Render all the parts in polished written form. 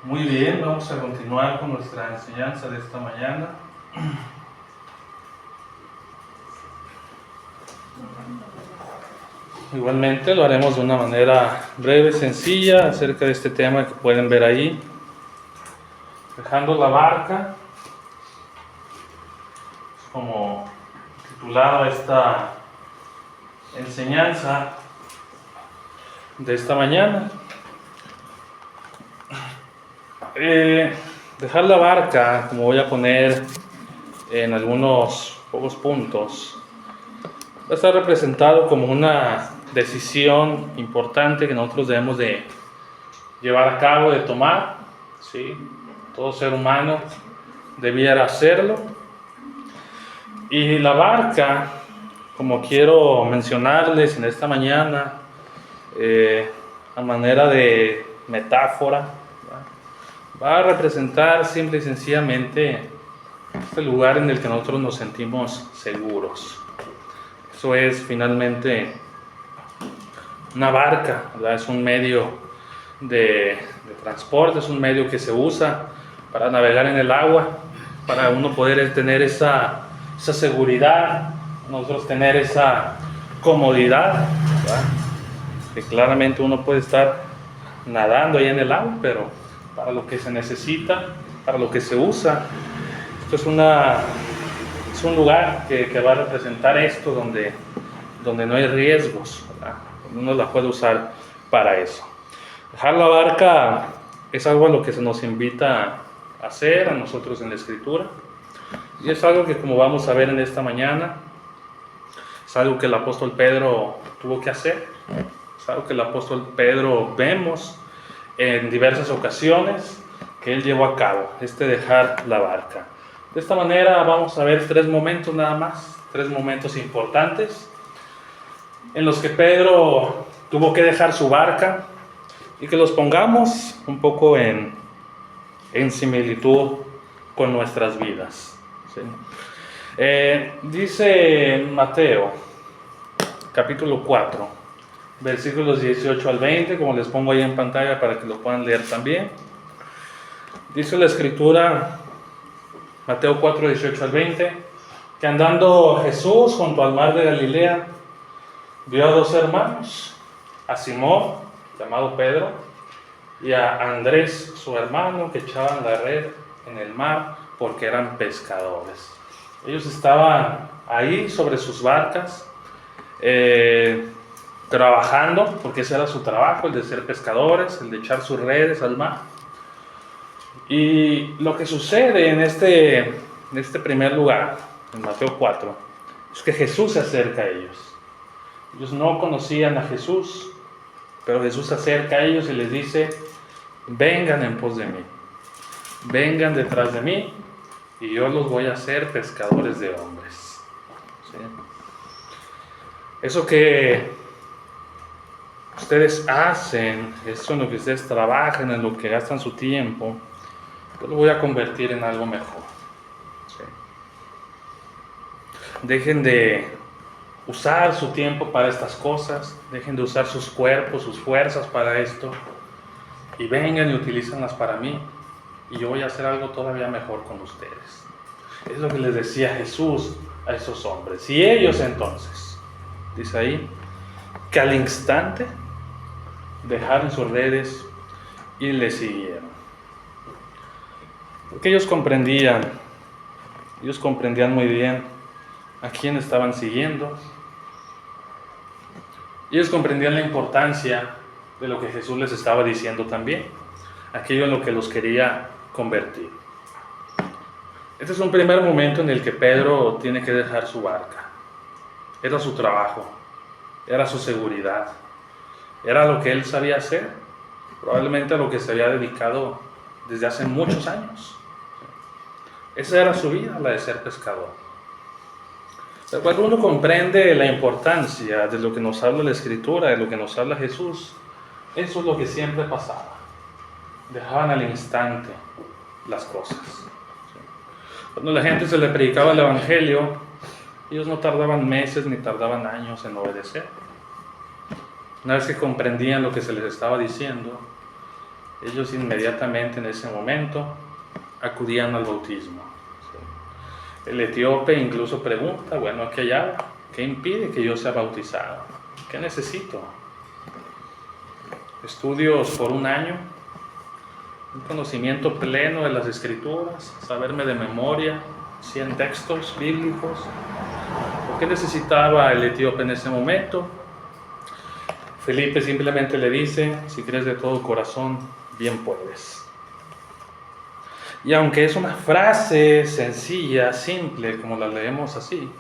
Muy bien, vamos a continuar con nuestra enseñanza de esta mañana. Igualmente lo haremos de una manera breve, sencilla, acerca de este tema que pueden ver ahí. Dejando la barca, como titulada esta enseñanza de esta mañana. Dejar la barca, como voy a poner en algunos pocos puntos, va a estar representado como una decisión importante que nosotros debemos de llevar a cabo, de tomar, ¿sí? Todo ser humano debiera hacerlo. Y la barca, como quiero mencionarles en esta mañana, a manera de metáfora, va a representar simple y sencillamente este lugar en el que nosotros nos sentimos seguros. Eso es finalmente una barca, ¿verdad? Es un medio de transporte, es un medio que se usa para navegar en el agua, para uno poder tener esa seguridad, nosotros tener esa comodidad, ¿verdad? Que claramente uno puede estar nadando ahí en el agua, pero para lo que se necesita, para lo que se usa, esto es un lugar que va a representar esto donde no hay riesgos, ¿verdad? Uno la puede usar para eso. Dejar la barca es algo a lo que se nos invita a hacer a nosotros en la Escritura, y es algo que, como vamos a ver en esta mañana, es algo que el apóstol Pedro tuvo que hacer, es algo que el apóstol Pedro vemos en diversas ocasiones que él llevó a cabo, dejar la barca. De esta manera vamos a ver tres momentos nada más, tres momentos importantes en los que Pedro tuvo que dejar su barca y que los pongamos un poco en similitud con nuestras vidas, ¿sí? Dice Mateo, capítulo 4, versículos 18 al 20, como les pongo ahí en pantalla para que lo puedan leer también. Dice la Escritura, Mateo 4, 18 al 20, que andando Jesús junto al mar de Galilea, vio a dos hermanos, a Simón, llamado Pedro, y a Andrés, su hermano, que echaban la red en el mar porque eran pescadores. Ellos estaban ahí sobre sus barcas, trabajando, porque ese era su trabajo, el de ser pescadores, el de echar sus redes al mar. Y lo que sucede en este primer lugar, en Mateo 4, es que Jesús se acerca a ellos. Ellos no conocían a Jesús, pero Jesús se acerca a ellos y les dice: vengan en pos de mí, vengan detrás de mí, y yo los voy a hacer pescadores de hombres, ¿sí? Eso que ustedes hacen, eso en lo que ustedes trabajan, en lo que gastan su tiempo, yo lo voy a convertir en algo mejor, ¿sí? Dejen de usar su tiempo para estas cosas, dejen de usar sus cuerpos, sus fuerzas para esto, y vengan y utilícenlas para mí, y yo voy a hacer algo todavía mejor con ustedes. Es lo que les decía Jesús a esos hombres. Y ellos entonces, dice ahí, que al instante dejaron sus redes y le siguieron. Porque ellos comprendían muy bien a quién estaban siguiendo. Ellos comprendían la importancia de lo que Jesús les estaba diciendo también, aquello en lo que los quería convertir. Este es un primer momento en el que Pedro tiene que dejar su barca. Era su trabajo, era su seguridad, era lo que él sabía hacer, probablemente a lo que se había dedicado desde hace muchos años. Esa era su vida, la de ser pescador. Pero cuando uno comprende la importancia de lo que nos habla la Escritura, de lo que nos habla Jesús, eso es lo que siempre pasaba. Dejaban al instante las cosas. Cuando la gente se le predicaba el Evangelio, ellos no tardaban meses ni tardaban años en obedecer. Una vez que comprendían lo que se les estaba diciendo, ellos inmediatamente en ese momento acudían al bautismo. El etíope incluso pregunta, bueno, ¿qué hay agua? ¿Qué impide que yo sea bautizado? ¿Qué necesito? Estudios por un año, un conocimiento pleno de las Escrituras, saberme de memoria 100 textos bíblicos. ¿Por qué necesitaba el etíope en ese momento? Felipe simplemente le dice, si crees de todo corazón, bien puedes. Y aunque es una frase sencilla, simple, como la leemos así,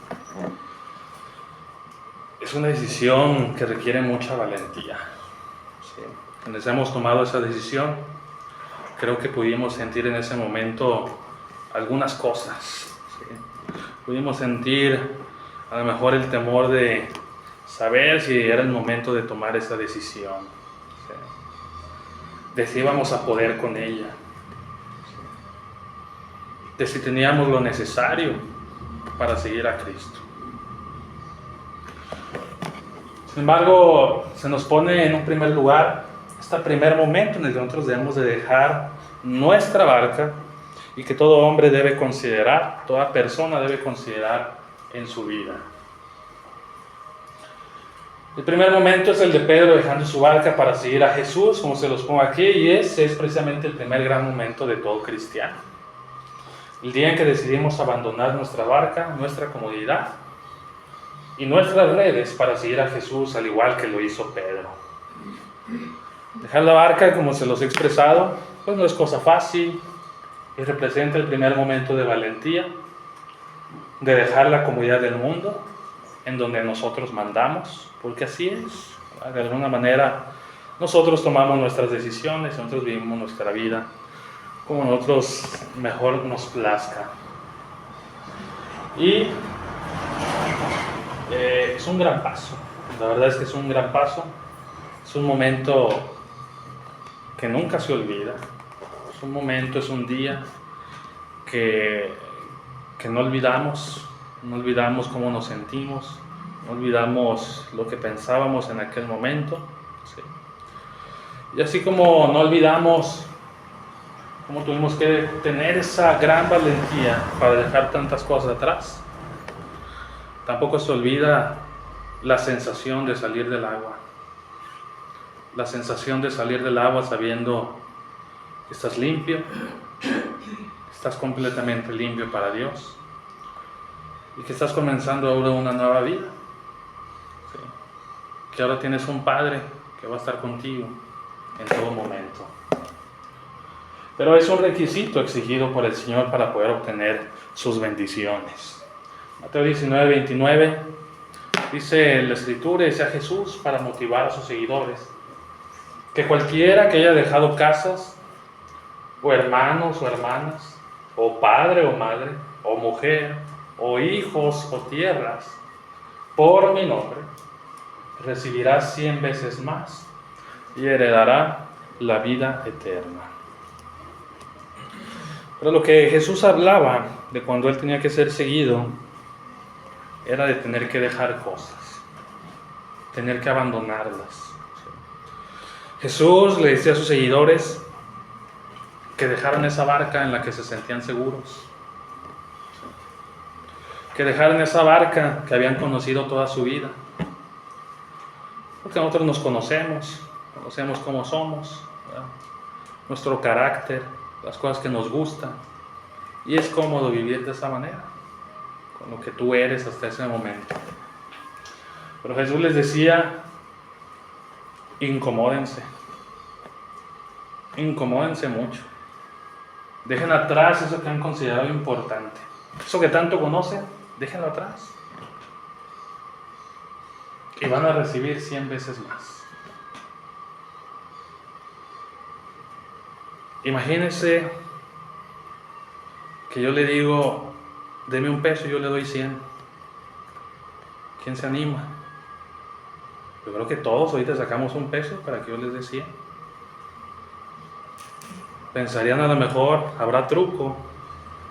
es una decisión que requiere mucha valentía. ¿Sí? Quienes hemos tomado esa decisión, creo que pudimos sentir en ese momento algunas cosas. ¿Sí? Pudimos sentir a lo mejor el temor de saber si era el momento de tomar esa decisión. ¿Sí? De si íbamos a poder con ella. De si teníamos lo necesario para seguir a Cristo. Sin embargo, se nos pone en un primer lugar este primer momento en el que nosotros debemos de dejar nuestra barca y que todo hombre debe considerar, toda persona debe considerar en su vida. El primer momento es el de Pedro dejando su barca para seguir a Jesús, como se los pongo aquí, y ese es precisamente el primer gran momento de todo cristiano. El día en que decidimos abandonar nuestra barca, nuestra comodidad y nuestras redes para seguir a Jesús, al igual que lo hizo Pedro. Dejar la barca, como se los he expresado, pues no es cosa fácil y representa el primer momento de valentía, de dejar la comodidad del mundo, en donde nosotros mandamos, porque así es. De alguna manera, nosotros tomamos nuestras decisiones, nosotros vivimos nuestra vida como nosotros mejor nos plazca. Y es un gran paso, la verdad es que es un gran paso, es un momento que nunca se olvida, es un momento, es un día que no olvidamos cómo nos sentimos, no olvidamos lo que pensábamos en aquel momento, ¿sí? Y así como no olvidamos cómo tuvimos que tener esa gran valentía para dejar tantas cosas atrás, tampoco se olvida la sensación de salir del agua. La sensación de salir del agua sabiendo que estás limpio, estás completamente limpio para Dios y que estás comenzando ahora una nueva vida. ¿Sí? Que ahora tienes un Padre que va a estar contigo en todo momento. Pero es un requisito exigido por el Señor para poder obtener sus bendiciones. Mateo 19:29 dice la Escritura, dice a Jesús para motivar a sus seguidores, que cualquiera que haya dejado casas, o hermanos o hermanas, o padre o madre, o mujer, o hijos o tierras, por mi nombre, recibirá 100 veces más y heredará la vida eterna. Pero lo que Jesús hablaba de cuando Él tenía que ser seguido era de tener que dejar cosas, tener que abandonarlas. Jesús le decía a sus seguidores que dejaran esa barca en la que se sentían seguros, que dejaran esa barca que habían conocido toda su vida, porque nosotros nos conocemos cómo somos, ¿verdad? Nuestro carácter, las cosas que nos gustan, y es cómodo vivir de esa manera, con lo que tú eres hasta ese momento. Pero Jesús les decía, incomódense mucho, dejen atrás eso que han considerado importante, eso que tanto conocen, déjenlo atrás, y van a recibir 100 veces más. Imagínense que yo le digo, deme $1 y yo le doy 100. ¿Quién se anima? Yo creo que todos ahorita sacamos $1 para que yo les dé 100. Pensarían a lo mejor, habrá truco,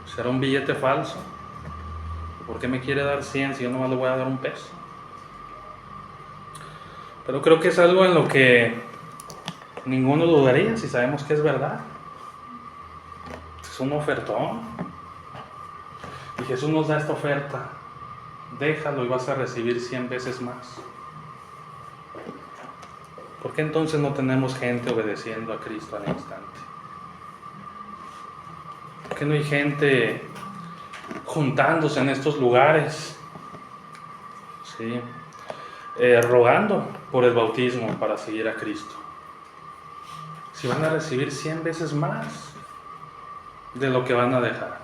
será un billete falso. ¿Por qué me quiere dar 100 si yo nomás le voy a dar $1? Pero creo que es algo en lo que ninguno dudaría si sabemos que es verdad. Es un ofertón. Y Jesús nos da esta oferta. Déjalo y vas a recibir 100 veces más. ¿Por qué entonces no tenemos gente obedeciendo a Cristo al instante? ¿Por qué no hay gente juntándose en estos lugares? ¿Sí? Rogando por el bautismo para seguir a Cristo. Si van a recibir 100 veces más de lo que van a dejar.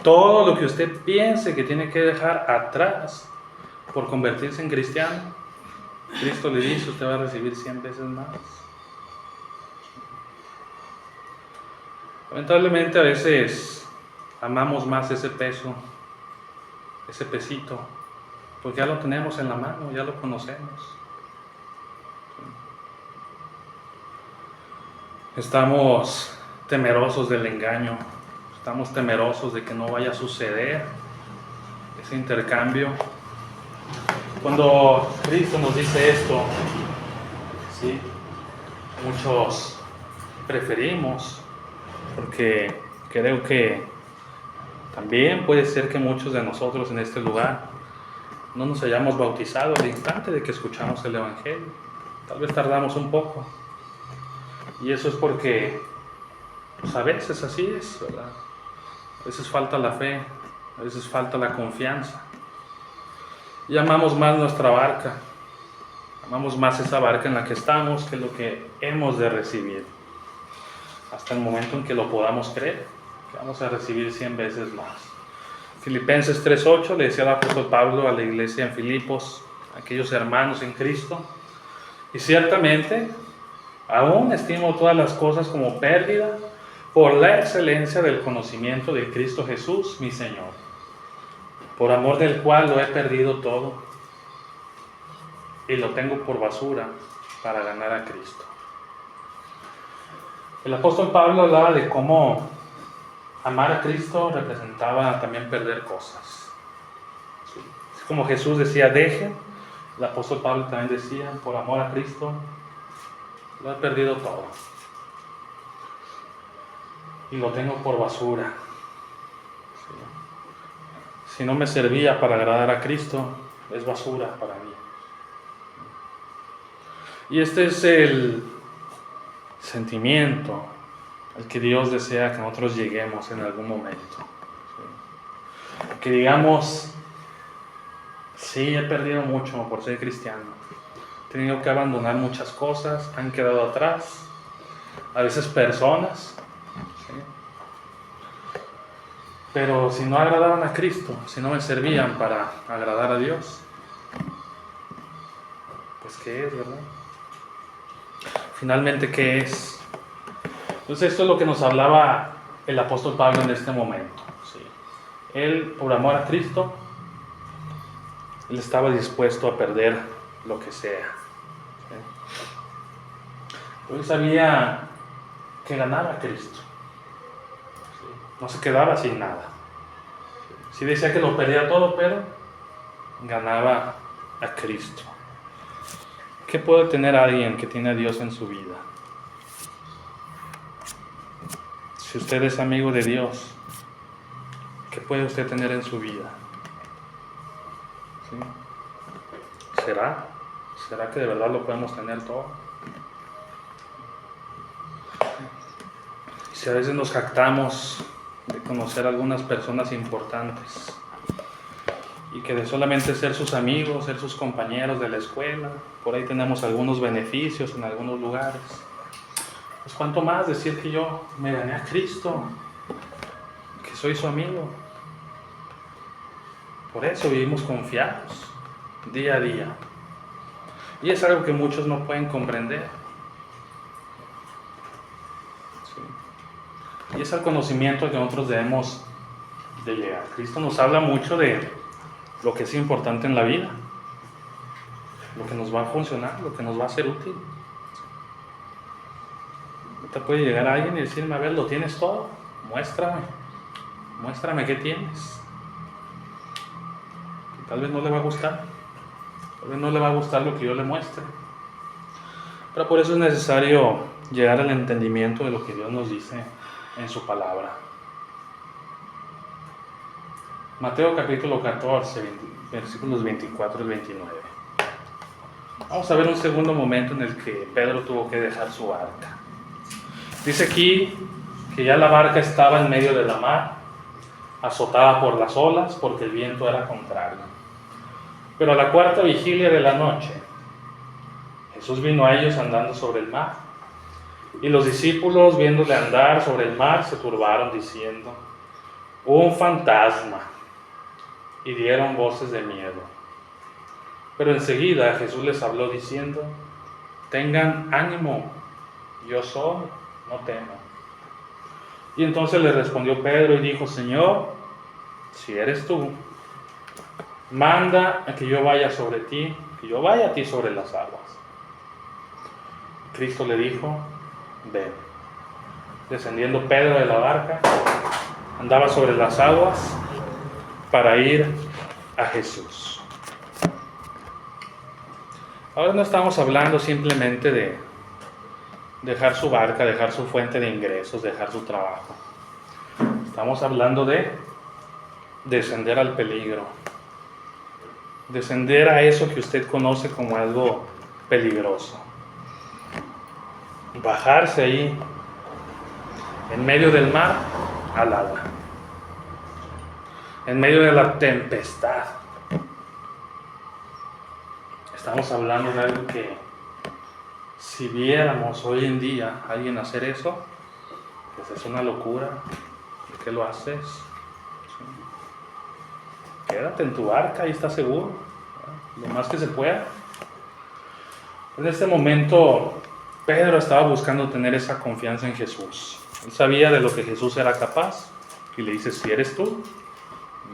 Todo lo que usted piense que tiene que dejar atrás por convertirse en cristiano, Cristo le dice, usted va a recibir 100 veces más. Lamentablemente a veces amamos más ese peso, ese pesito, porque ya lo tenemos en la mano, ya lo conocemos. Estamos temerosos del engaño, estamos temerosos de que no vaya a suceder ese intercambio. Cuando Cristo nos dice esto, ¿sí? Muchos preferimos, porque creo que también puede ser que muchos de nosotros en este lugar no nos hayamos bautizado al instante de que escuchamos el Evangelio. Tal vez tardamos un poco. Y eso es porque pues a veces así es, ¿verdad? A veces falta la fe, a veces falta la confianza. Y amamos más nuestra barca, amamos más esa barca en la que estamos que lo que hemos de recibir. Hasta el momento en que lo podamos creer, que vamos a recibir 100 veces más. Filipenses 3:8 le decía el apóstol Pablo a la iglesia en Filipos, a aquellos hermanos en Cristo, y ciertamente aún estimo todas las cosas como pérdida por la excelencia del conocimiento de Cristo Jesús, mi Señor, por amor del cual lo he perdido todo y lo tengo por basura para ganar a Cristo. El apóstol Pablo hablaba de cómo amar a Cristo representaba también perder cosas. Como Jesús decía, dejen, el apóstol Pablo también decía, por amor a Cristo, lo he perdido todo. Y lo tengo por basura. Si no me servía para agradar a Cristo, es basura para mí. Y este es el sentimiento al que Dios desea que nosotros lleguemos en algún momento. Que digamos, sí, he perdido mucho por ser cristiano. He tenido que abandonar muchas cosas, han quedado atrás. A veces personas. ¿Sí? Pero si no agradaban a Cristo, si no me servían para agradar a Dios, pues ¿qué es, verdad? Finalmente, ¿qué es? Entonces esto es lo que nos hablaba el apóstol Pablo en este momento. ¿Sí? Él, por amor a Cristo, él estaba dispuesto a perder lo que sea. ¿Sí? Él sabía que ganaba a Cristo. ¿Sí? No se quedaba sin nada. Sí decía que lo perdía todo, pero ganaba a Cristo. ¿Qué puede tener alguien que tiene a Dios en su vida? Si usted es amigo de Dios, ¿qué puede usted tener en su vida? ¿Sí? ¿Será? ¿Será que de verdad lo podemos tener todo? Si a veces nos jactamos de conocer a algunas personas importantes y que de solamente ser sus amigos, ser sus compañeros de la escuela, por ahí tenemos algunos beneficios en algunos lugares, pues cuánto más decir que yo me gané a Cristo, que soy su amigo. Por eso vivimos confiados día a día. Y es algo que muchos no pueden comprender. ¿Sí? Y es el conocimiento que nosotros debemos de llegar. Cristo nos habla mucho de lo que es importante en la vida, lo que nos va a funcionar, lo que nos va a ser útil. Te puede llegar alguien y decirme, a ver, ¿lo tienes todo? Muéstrame qué tienes. Y tal vez no le va a gustar, tal vez no le va a gustar lo que yo le muestre. Pero por eso es necesario llegar al entendimiento de lo que Dios nos dice en su palabra. Mateo capítulo 14, versículos 24 y 29. Vamos a ver un segundo momento en el que Pedro tuvo que dejar su barca. Dice aquí que ya la barca estaba en medio de la mar, azotada por las olas porque el viento era contrario. Pero a la cuarta vigilia de la noche, Jesús vino a ellos andando sobre el mar. Y los discípulos, viéndole andar sobre el mar, se turbaron diciendo: un fantasma. Y dieron voces de miedo. Pero enseguida Jesús les habló diciendo: tengan ánimo, yo soy, no teman. Y entonces le respondió Pedro y dijo: Señor, si eres tú, manda a que yo vaya sobre ti, que yo vaya a ti sobre las aguas. Cristo le dijo: ven. Descendiendo Pedro de la barca, andaba sobre las aguas para ir a Jesús. Ahora no estamos hablando simplemente de dejar su barca, dejar su fuente de ingresos, dejar su trabajo. Estamos hablando de descender al peligro, descender a eso que usted conoce como algo peligroso, bajarse ahí en medio del mar al agua, en medio de la tempestad. Estamos hablando de algo que, si viéramos hoy en día a alguien hacer eso, pues es una locura. ¿Por qué lo haces? Sí. Quédate en tu barca, ahí estás seguro, lo más que se pueda. En este momento, Pedro estaba buscando tener esa confianza en Jesús. Él sabía de lo que Jesús era capaz y le dice: si eres tú,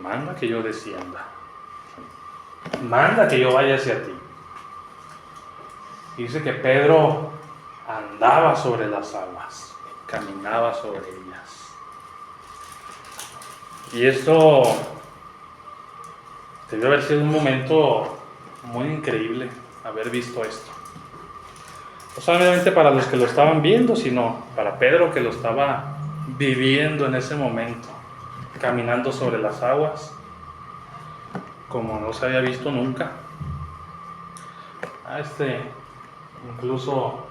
manda que yo descienda, manda que yo vaya hacia ti. Dice que Pedro andaba sobre las aguas, caminaba sobre ellas. Y esto debió haber sido un momento muy increíble, haber visto esto. No solamente para los que lo estaban viendo, sino para Pedro, que lo estaba viviendo en ese momento, caminando sobre las aguas, como no se había visto nunca. Incluso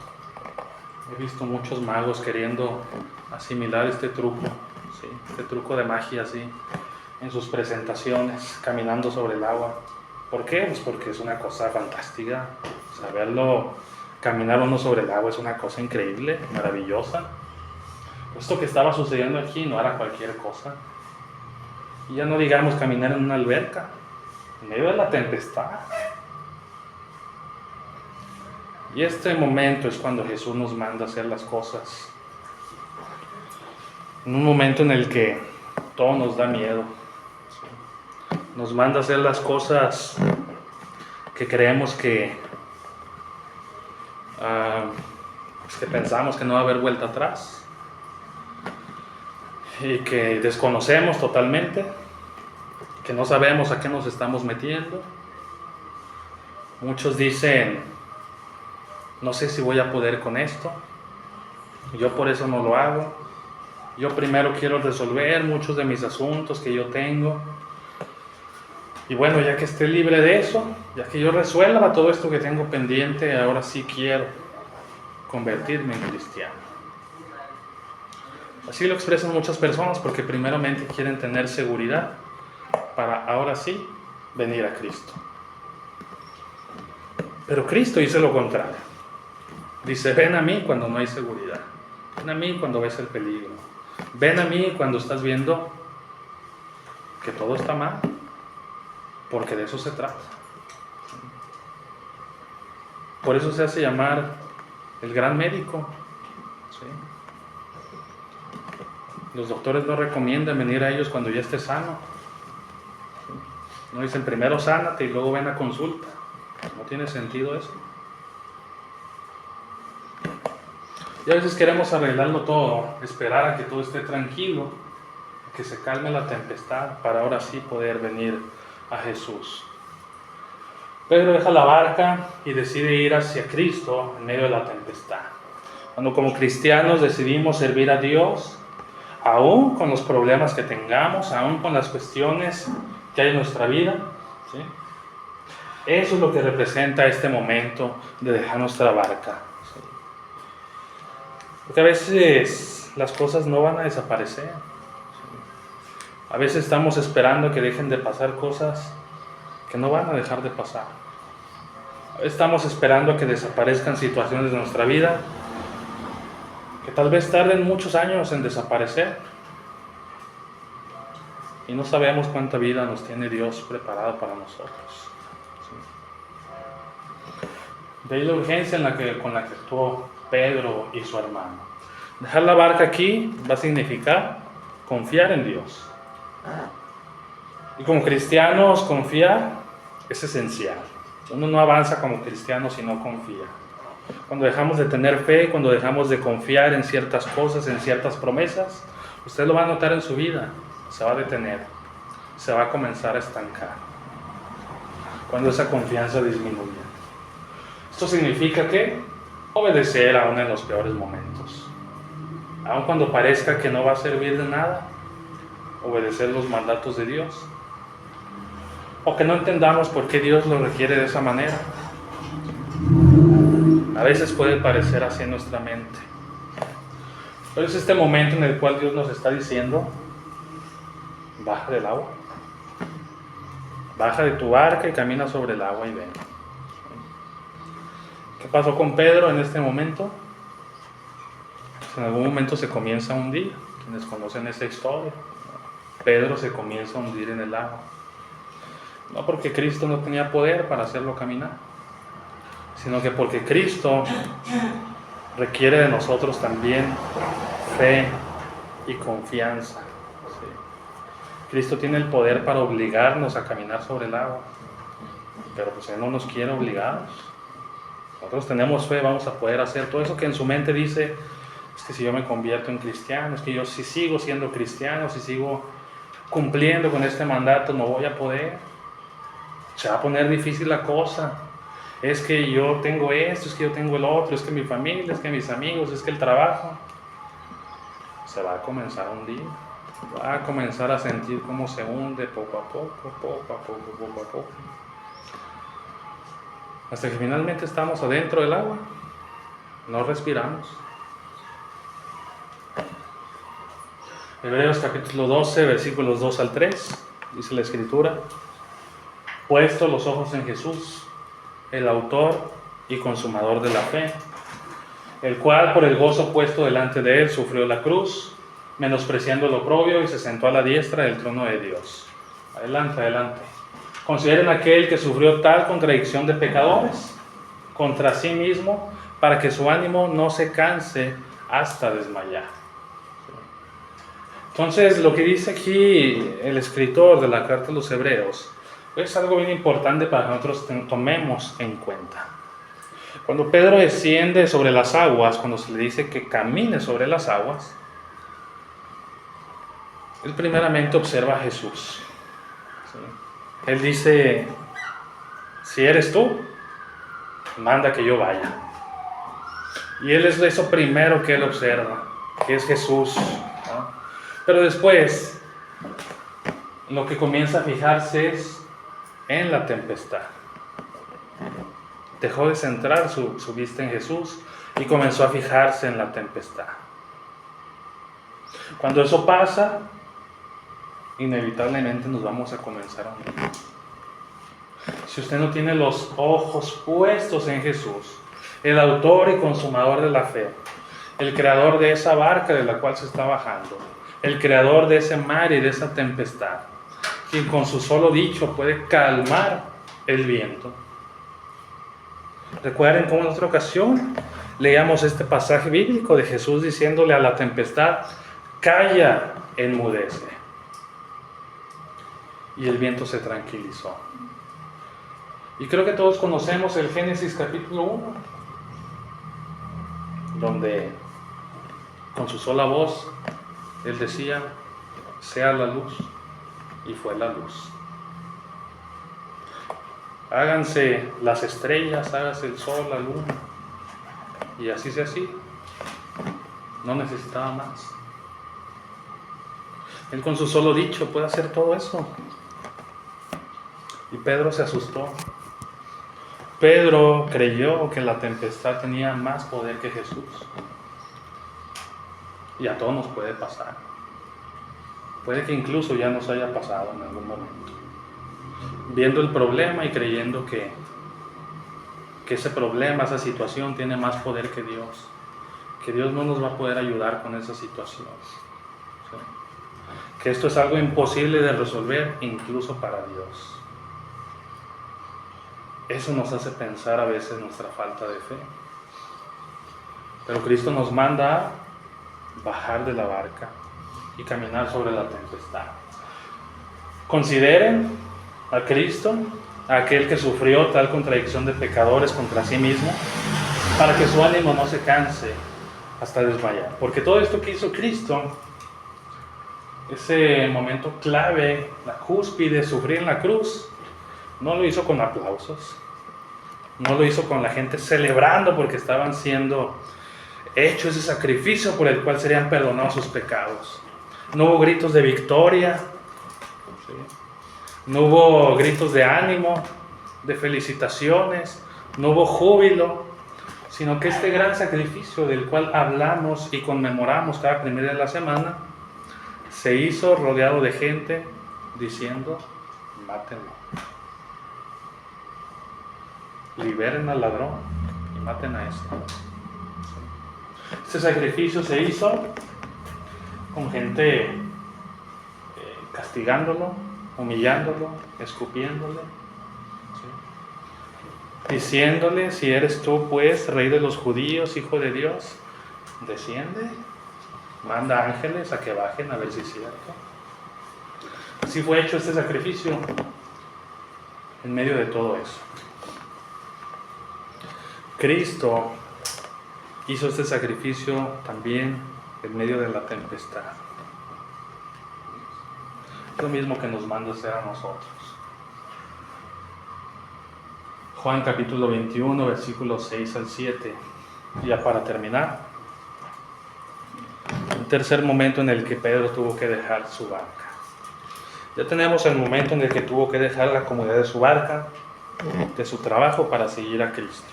he visto muchos magos queriendo asimilar este truco, ¿sí? Este truco de magia, ¿sí? En sus presentaciones, caminando sobre el agua. ¿Por qué? Pues porque es una cosa fantástica. Saberlo caminar uno sobre el agua es una cosa increíble, maravillosa. Esto que estaba sucediendo aquí no era cualquier cosa. Y ya no digamos caminar en una alberca, en medio de la tempestad. Y este momento es cuando Jesús nos manda a hacer las cosas. En un momento en el que todo nos da miedo. Nos manda a hacer las cosas que creemos que pensamos que no va a haber vuelta atrás. Y que desconocemos totalmente. Que no sabemos a qué nos estamos metiendo. Muchos dicen: no sé si voy a poder con esto, yo por eso no lo hago, yo primero quiero resolver muchos de mis asuntos que yo tengo, y bueno, ya que esté libre de eso, ya que yo resuelva todo esto que tengo pendiente, ahora sí quiero convertirme en cristiano. Así lo expresan muchas personas porque primeramente quieren tener seguridad para ahora sí venir a Cristo. Pero Cristo dice lo contrario. Dice: ven a mí cuando no hay seguridad. Ven a mí cuando ves el peligro. Ven a mí cuando estás viendo que todo está mal. Porque de eso se trata. Por eso se hace llamar el gran médico. ¿Sí? Los doctores no recomiendan venir a ellos cuando ya estés sano. No dicen: primero sánate y luego ven a consulta. No tiene sentido eso. Y a veces queremos arreglarlo todo, esperar a que todo esté tranquilo, que se calme la tempestad, para ahora sí poder venir a Jesús. Pedro deja la barca y decide ir hacia Cristo en medio de la tempestad. Cuando como cristianos decidimos servir a Dios, aún con los problemas que tengamos, aún con las cuestiones que hay en nuestra vida, ¿sí? Eso es lo que representa este momento de dejar nuestra barca, ¿sí? Porque a veces las cosas no van a desaparecer, ¿sí? A veces estamos esperando que dejen de pasar cosas que no van a dejar de pasar. A veces estamos esperando a que desaparezcan situaciones de nuestra vida que tal vez tarden muchos años en desaparecer. Y no sabemos cuánta vida nos tiene Dios preparado para nosotros. ¿Sí? De ahí la urgencia con la que actuó Pedro y su hermano. Dejar la barca aquí va a significar confiar en Dios. Y como cristianos, confiar es esencial. Uno no avanza como cristiano si no confía. Cuando dejamos de tener fe, cuando dejamos de confiar en ciertas cosas, en ciertas promesas, usted lo va a notar en su vida, se va a detener, se va a comenzar a estancar, cuando esa confianza disminuye. Esto significa que obedecer aún en los peores momentos, aun cuando parezca que no va a servir de nada, obedecer los mandatos de Dios, o que no entendamos por qué Dios lo requiere de esa manera. A veces puede parecer así en nuestra mente. Pero es este momento en el cual Dios nos está diciendo: baja del agua. Baja de tu barca y camina sobre el agua y ven. ¿Qué pasó con Pedro en este momento? Pues en algún momento se comienza a hundir. Quienes conocen esa historia, Pedro se comienza a hundir en el agua. No porque Cristo no tenía poder para hacerlo caminar, sino que porque Cristo requiere de nosotros también fe y confianza. ¿Sí? Cristo tiene el poder para obligarnos a caminar sobre el agua, pero pues Él no nos quiere obligados. Nosotros tenemos fe, vamos a poder hacer todo eso que en su mente dice: es que si yo me convierto en cristiano, es que yo si sigo siendo cristiano, si sigo cumpliendo con este mandato, no voy a poder. Se va a poner difícil la cosa. Es que yo tengo esto, es que yo tengo el otro, es que mi familia, es que mis amigos, es que el trabajo. Se va a comenzar a hundir. Va a comenzar a sentir cómo se hunde poco a poco. Hasta que finalmente estamos adentro del agua. No respiramos. Hebreos capítulo 12, versículos 2 al 3, dice la Escritura: puesto los ojos en Jesús, el autor y consumador de la fe, el cual por el gozo puesto delante de él sufrió la cruz, menospreciando el oprobio, y se sentó a la diestra del trono de Dios. Adelante. Consideren aquel que sufrió tal contradicción de pecadores contra sí mismo, para que su ánimo no se canse hasta desmayar. Entonces, lo que dice aquí el escritor de la carta a los Hebreos es algo bien importante para que nosotros tomemos en cuenta. Cuando Pedro desciende sobre las aguas, cuando se le dice que camine sobre las aguas, él primeramente observa a Jesús. ¿Sí? Él dice: si eres tú, manda que yo vaya. Y él es eso primero que él observa, que es Jesús, ¿no? Pero después, lo que comienza a fijarse es en la tempestad. Dejó de centrar su vista en Jesús y comenzó a fijarse en la tempestad. Cuando eso pasa, inevitablemente nos vamos a comenzar a hundir. Si usted no tiene los ojos puestos en Jesús, el autor y consumador de la fe, el creador de esa barca de la cual se está bajando, el creador de ese mar y de esa tempestad, quien con su solo dicho puede calmar el viento. Recuerden cómo en otra ocasión leíamos este pasaje bíblico de Jesús diciéndole a la tempestad: calla, enmudece. Y el viento se tranquilizó. Y creo que todos conocemos el Génesis capítulo 1, donde con su sola voz Él decía: sea la luz, y fue la luz. háganse las estrellas, hágase el sol, la luna, y así se hacía. No necesitaba más. Él con su solo dicho puede hacer todo eso. Y Pedro se asustó. Pedro creyó que la tempestad tenía más poder que Jesús. Y a todos nos puede pasar. Puede que incluso ya nos haya pasado en algún momento. Viendo el problema y creyendo que ese problema, esa situación tiene más poder que Dios. Que Dios no nos va a poder ayudar con esa situación. ¿Sí? Que esto es algo imposible de resolver incluso para Dios. Eso nos hace pensar a veces nuestra falta de fe. Pero Cristo nos manda a bajar de la barca y caminar sobre la tempestad. Consideren a Cristo, a aquel que sufrió tal contradicción de pecadores contra sí mismo, para que su ánimo no se canse hasta desmayar. Porque todo esto que hizo Cristo, ese momento clave, la cúspide, sufrir en la cruz, no lo hizo con aplausos, no lo hizo con la gente celebrando porque estaban siendo hecho ese sacrificio por el cual serían perdonados sus pecados. No hubo gritos de victoria, ¿sí? No hubo gritos de ánimo, de felicitaciones, no hubo júbilo, sino que este gran sacrificio del cual hablamos y conmemoramos cada primera de la semana, se hizo rodeado de gente diciendo: mátenlo. Liberen al ladrón y maten a este. Este sacrificio se hizo con gente castigándolo, humillándolo, escupiéndole, ¿sí? Diciéndole: si eres tú, pues, rey de los judíos, hijo de Dios, desciende, manda ángeles a que bajen a ver si es cierto. Así fue hecho este sacrificio en medio de todo eso. Cristo hizo este sacrificio también en medio de la tempestad. Es lo mismo que nos manda hacer a nosotros. Juan capítulo 21, versículos 6 al 7. Ya para terminar, el tercer momento en el que Pedro tuvo que dejar su barca. Ya tenemos el momento en el que tuvo que dejar la comodidad de su barca, de su trabajo, para seguir a Cristo.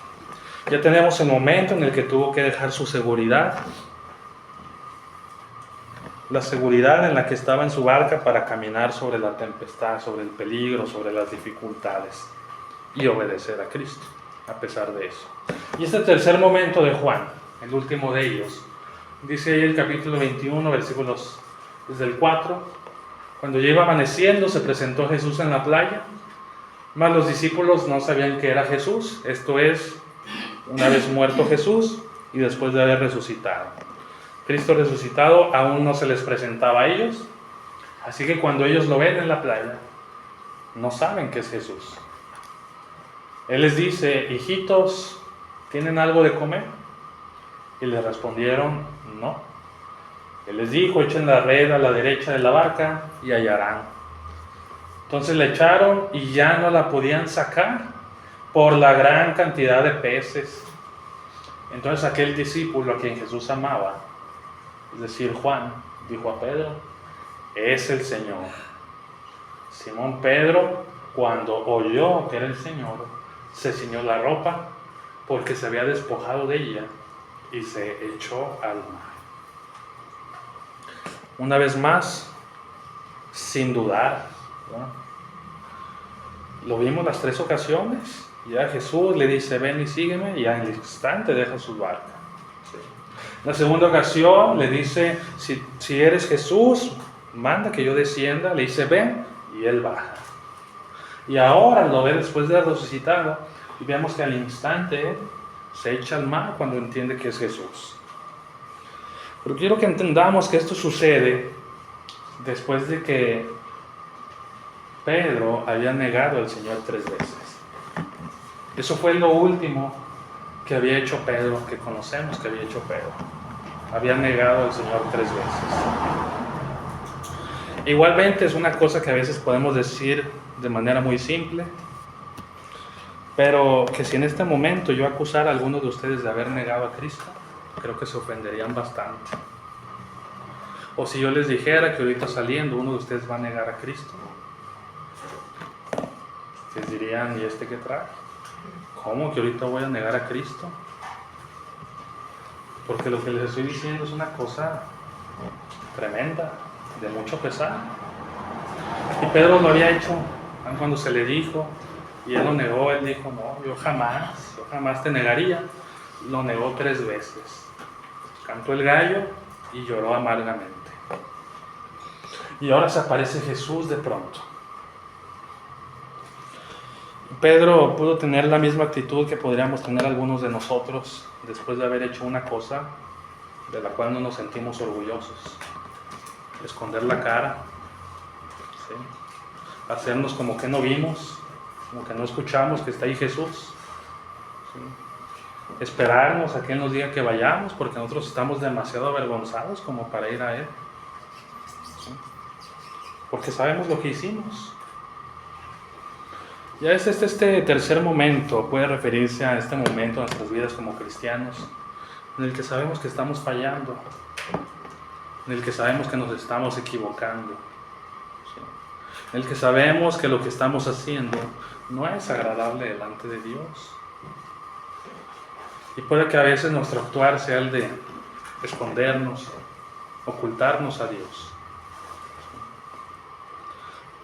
Ya tenemos el momento en el que tuvo que dejar su seguridad, la seguridad en la que estaba en su barca para caminar sobre la tempestad, sobre el peligro, sobre las dificultades y obedecer a Cristo a pesar de eso. Y este tercer momento de Juan, el último de ellos, dice ahí el capítulo 21, versículos desde el 4: cuando ya iba amaneciendo, se presentó Jesús en la playa, mas los discípulos no sabían que era Jesús, esto es, una vez muerto Jesús y después de haber resucitado. Cristo resucitado aún no se les presentaba a ellos, así que cuando ellos lo ven en la playa, no saben que es Jesús. Él les dice: hijitos, ¿tienen algo de comer? Y les respondieron: no. Él les dijo: echen la red a la derecha de la barca y hallarán. Entonces la echaron y ya no la podían sacar por la gran cantidad de peces. Entonces aquel discípulo a quien Jesús amaba, es decir, Juan, dijo a Pedro: es el Señor. Simón Pedro, cuando oyó que era el Señor, se ciñó la ropa porque se había despojado de ella y se echó al mar. Una vez más, sin dudar, ¿no? Lo vimos las 3 ocasiones. Ya Jesús le dice: ven y sígueme, y al instante deja su barca. ¿Sí? La segunda ocasión le dice: si eres Jesús, manda que yo descienda. Le dice: ven, y él baja. Y ahora lo ve después de resucitado, y vemos que al instante se echa al mar cuando entiende que es Jesús. Pero quiero que entendamos que esto sucede después de que Pedro había negado al Señor 3 veces. Eso fue lo último que había hecho Pedro, que conocemos que había hecho Pedro. Había negado al Señor 3 veces. Igualmente es una cosa que a veces podemos decir de manera muy simple. Pero que si en este momento yo acusara a alguno de ustedes de haber negado a Cristo, creo que se ofenderían bastante. O si yo les dijera que ahorita saliendo uno de ustedes va a negar a Cristo, les dirían, ¿y este qué trae? ¿Cómo que ahorita voy a negar a Cristo? Porque lo que les estoy diciendo es una cosa tremenda, de mucho pesar. Y Pedro lo había hecho cuando se le dijo, y él lo negó. Él dijo, no, yo jamás te negaría. Lo negó 3 veces. Cantó el gallo y lloró amargamente. Y ahora se aparece Jesús de pronto. Pedro pudo tener la misma actitud que podríamos tener algunos de nosotros después de haber hecho una cosa de la cual no nos sentimos orgullosos. Esconder la cara, ¿sí? Hacernos como que no vimos, como que no escuchamos que está ahí Jesús, ¿sí? Esperarnos a que Él nos diga que vayamos porque nosotros estamos demasiado avergonzados como para ir a Él, ¿sí? Porque sabemos lo que hicimos. Ya es este tercer momento, puede referirse a este momento de nuestras vidas como cristianos, en el que sabemos que estamos fallando, en el que sabemos que nos estamos equivocando, ¿sí? En el que sabemos que lo que estamos haciendo no es agradable delante de Dios. Y puede que a veces nuestro actuar sea el de escondernos, ocultarnos a Dios.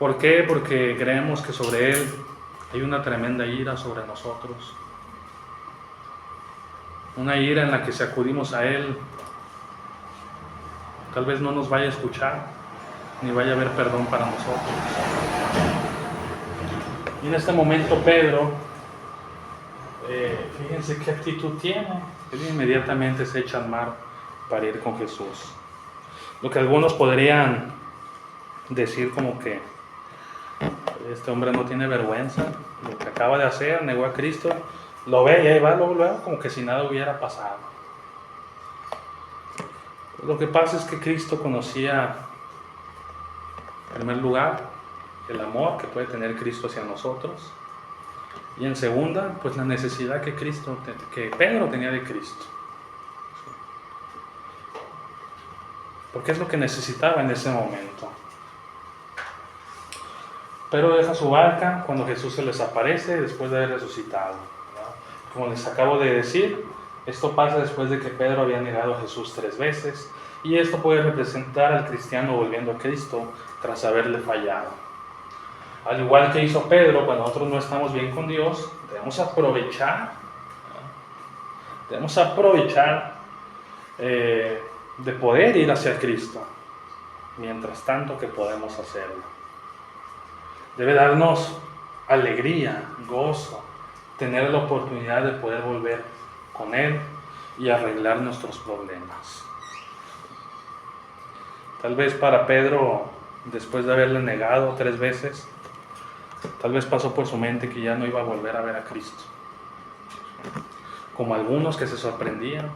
¿Por qué? Porque creemos que sobre Él hay una tremenda ira sobre nosotros. Una ira en la que si acudimos a Él, tal vez no nos vaya a escuchar, ni vaya a haber perdón para nosotros. Y en este momento Pedro, fíjense qué actitud tiene. Él inmediatamente se echa al mar para ir con Jesús. Lo que algunos podrían decir como que este hombre no tiene vergüenza, lo que acaba de hacer, negó a Cristo, lo ve y ahí va luego, como que si nada hubiera pasado. Lo que pasa es que Cristo conocía, en primer lugar, el amor que puede tener Cristo hacia nosotros, y en segunda, pues la necesidad que Pedro tenía de Cristo. Porque es lo que necesitaba en ese momento. Pedro deja su barca cuando Jesús se les aparece después de haber resucitado, ¿verdad? Como les acabo de decir, esto pasa después de que Pedro había negado a Jesús 3 veces, y esto puede representar al cristiano volviendo a Cristo tras haberle fallado. Al igual que hizo Pedro, cuando nosotros no estamos bien con Dios, debemos aprovechar de poder ir hacia Cristo, mientras tanto que podemos hacerlo. Debe darnos alegría, gozo, tener la oportunidad de poder volver con Él y arreglar nuestros problemas. Tal vez para Pedro, después de haberle negado 3 veces, tal vez pasó por su mente que ya no iba a volver a ver a Cristo. Como algunos que se sorprendían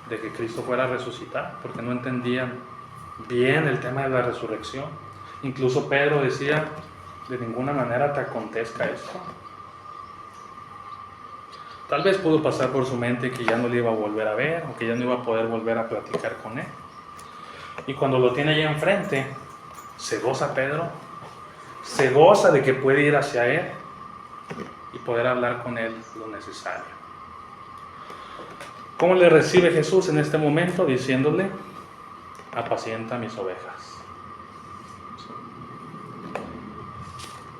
de que Cristo fuera a resucitar, porque no entendían bien el tema de la resurrección. Incluso Pedro decía, de ninguna manera te acontezca esto. Tal vez pudo pasar por su mente que ya no le iba a volver a ver, o que ya no iba a poder volver a platicar con Él. Y cuando lo tiene allá enfrente, se goza Pedro, se goza de que puede ir hacia Él y poder hablar con Él lo necesario. ¿Cómo le recibe Jesús en este momento? Diciéndole, apacienta mis ovejas.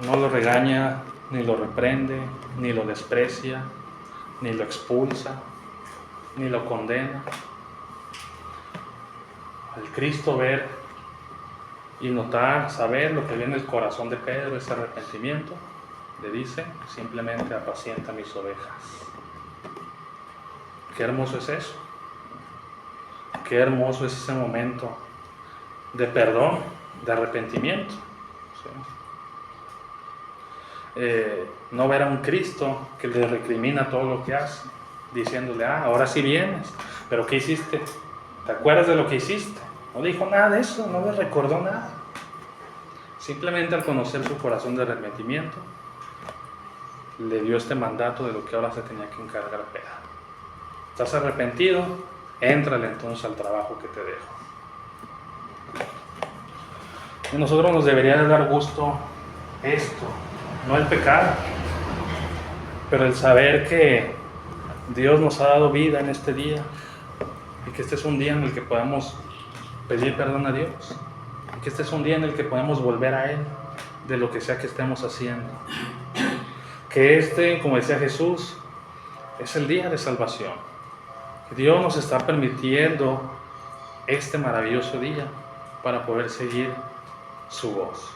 No lo regaña, ni lo reprende, ni lo desprecia, ni lo expulsa, ni lo condena. Al Cristo ver y notar, saber lo que viene en el corazón de Pedro, ese arrepentimiento, le dice, simplemente apacienta mis ovejas. Qué hermoso es eso. Qué hermoso es ese momento de perdón, de arrepentimiento. No ver a un Cristo que le recrimina todo lo que hace, diciéndole, ahora sí vienes, pero ¿qué hiciste? ¿Te acuerdas de lo que hiciste? No dijo nada de eso, no le recordó nada. Simplemente al conocer su corazón de arrepentimiento, le dio este mandato de lo que ahora se tenía que encargar Pedro. ¿Estás arrepentido? Éntrale entonces al trabajo que te dejo. A nosotros nos debería de dar gusto esto, no el pecado, pero el saber que Dios nos ha dado vida en este día y que este es un día en el que podamos pedir perdón a Dios y que este es un día en el que podemos volver a Él de lo que sea que estemos haciendo. Que este, como decía Jesús, es el día de salvación. Que Dios nos está permitiendo este maravilloso día para poder seguir su voz,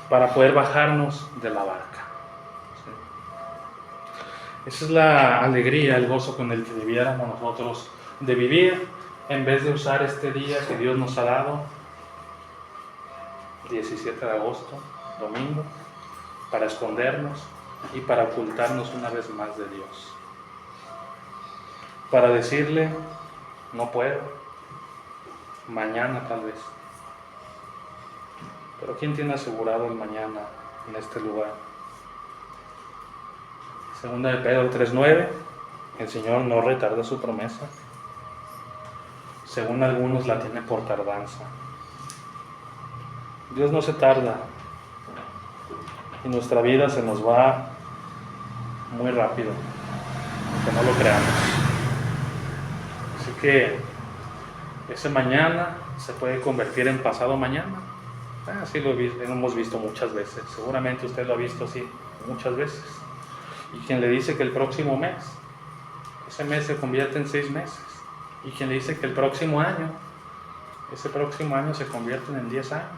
para poder bajarnos de la barca. ¿Sí? Esa es la alegría, el gozo con el que debiéramos nosotros de vivir, en vez de usar este día que Dios nos ha dado, 17 de agosto, domingo, para escondernos y para ocultarnos una vez más de Dios. Para decirle, no puedo, mañana tal vez. Pero ¿quién tiene asegurado el mañana en este lugar? Segunda de Pedro 3:9, el Señor no retarda su promesa. Según algunos la tiene por tardanza. Dios no se tarda y nuestra vida se nos va muy rápido, aunque no lo creamos. Así que ese mañana se puede convertir en pasado mañana. Así lo hemos visto muchas veces. Seguramente usted lo ha visto así muchas veces. Y quien le dice que el próximo mes, ese mes se convierte en 6 meses. Y quien le dice que el próximo año, ese próximo año se convierte en 10 años.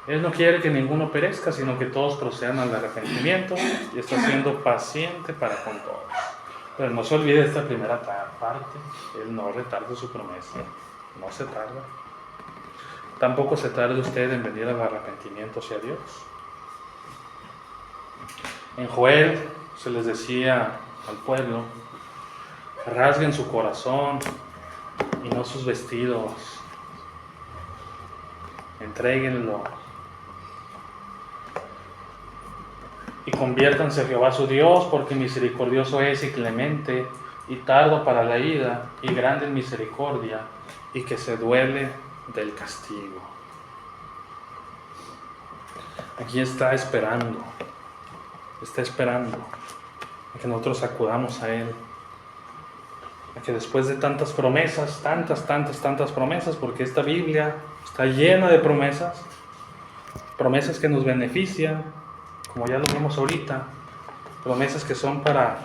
Él no quiere que ninguno perezca, sino que todos procedan al arrepentimiento y está siendo paciente para con todos. Pero no se olvide esta primera parte, Él no retarda su promesa, no se tarda. Tampoco se tarde usted en venir al arrepentimiento hacia Dios. En Joel se les decía al pueblo, rasguen su corazón y no sus vestidos, entréguenlo y conviértanse a Jehová su Dios, porque misericordioso es y clemente y tardo para la ira y grande en misericordia y que se duele del castigo. Aquí está esperando a que nosotros acudamos a Él, a que después de tantas promesas, tantas promesas, porque esta Biblia está llena de promesas que nos benefician, como ya lo vimos ahorita, promesas que son para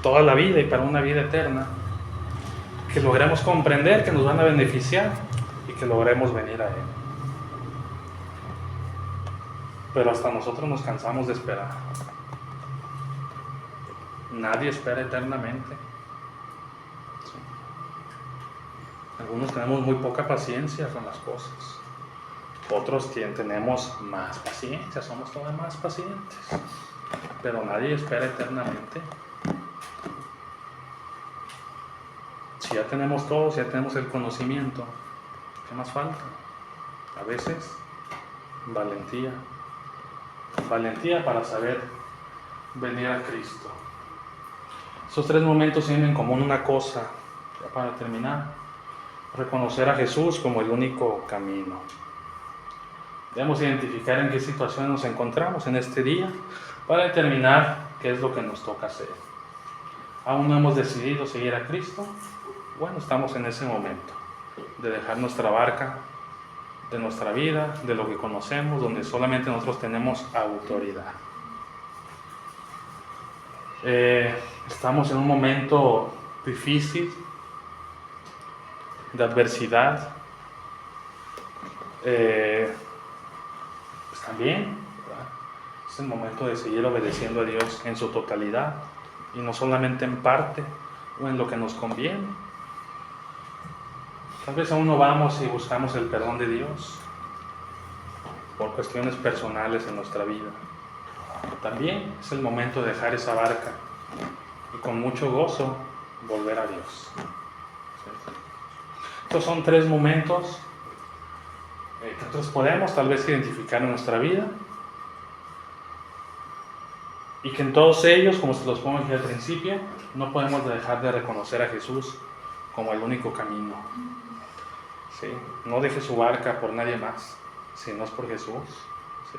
toda la vida y para una vida eterna, que logremos comprender que nos van a beneficiar y que logremos venir a Él. Pero hasta nosotros nos cansamos de esperar. Nadie espera eternamente. Sí. Algunos tenemos muy poca paciencia con las cosas. Otros tenemos más paciencia, somos todavía más pacientes. Pero nadie espera eternamente. Si ya tenemos todo, si ya tenemos el conocimiento, ¿qué más falta? A veces, valentía. Valentía para saber venir a Cristo. Esos 3 momentos tienen en común una cosa, ya para terminar: reconocer a Jesús como el único camino. Debemos identificar en qué situación nos encontramos en este día para determinar qué es lo que nos toca hacer. ¿Aún no hemos decidido seguir a Cristo? Bueno, estamos en ese momento de dejar nuestra barca, de nuestra vida, de lo que conocemos, donde solamente nosotros tenemos autoridad. Estamos en un momento difícil, de adversidad. Pues también, ¿verdad? Es el momento de seguir obedeciendo a Dios en su totalidad y no solamente en parte o en lo que nos conviene. Tal vez aún no vamos y buscamos el perdón de Dios por cuestiones personales en nuestra vida. También es el momento de dejar esa barca y con mucho gozo volver a Dios. Estos son 3 momentos que nosotros podemos tal vez identificar en nuestra vida Y que en todos ellos, como se los pongo aquí al principio, no podemos dejar de reconocer a Jesús como el único camino. ¿Sí? No deje su barca por nadie más, si no es por Jesús. ¿Sí?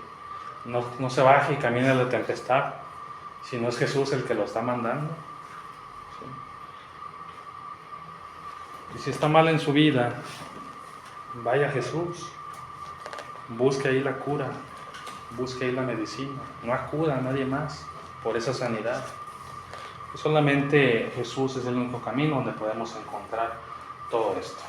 No se baje y camine en la tempestad, si no es Jesús el que lo está mandando. ¿Sí? Y si está mal en su vida, vaya a Jesús, busque ahí la cura, busque ahí la medicina, no acuda a nadie más por esa sanidad. Solamente Jesús es el único camino donde podemos encontrar todo esto.